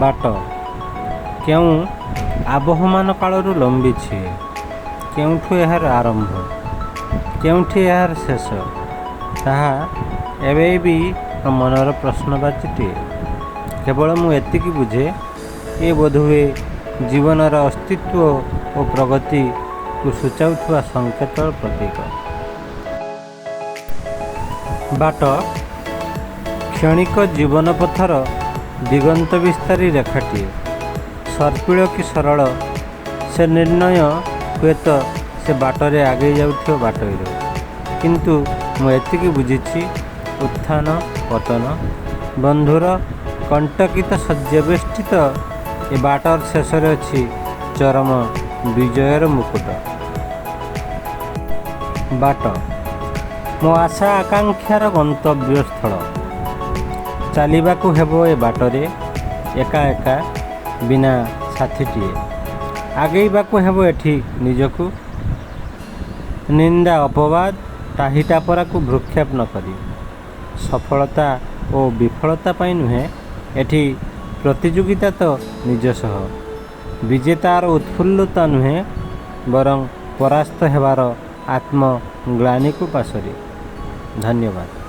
बाट केउं आबहमान कालरू लंबीछि, केउठु एहार आरंभ, केउठी एहार शेष, ताहा एबे भी मनर प्रश्नवाचीटिए। केवल मु एतिकी बुझे ये बोधहुए जीवनर अस्तित्व और प्रगति को सूचाउथुवा संकेत प्रतीक। बाट क्षणिक जीवन पथर दिगंत विस्तारी रेखाटिए, सर्पिल कि सरल से निर्णय हुए तो से बाटरे आगे जाउथियो बाटोईर, किंतु मु एतिकी बुझिछि उत्थान पतन बंधुर कंटकित शय्यावेष्टित ए बाटर शेषरे अछि चरम विजयर मुकुट। बाट मो आशा आकांक्षार गंतव्य स्थल, चलिबाकू हेबो ए बाटरे एका एका बिना साथीटिए, आगेइबाकू हेबो एठी निजकू, निंदा अपवाद टाहीटापराकू भ्रुक्षेप न करी। सफलता और विफलता पाई नुहे एठी प्रतियोगिता तो निज सह, विजेतार उत्फुल्लता नुहे बरं परास्त हेबार आत्मग्लानी को पासरी। धन्यवाद।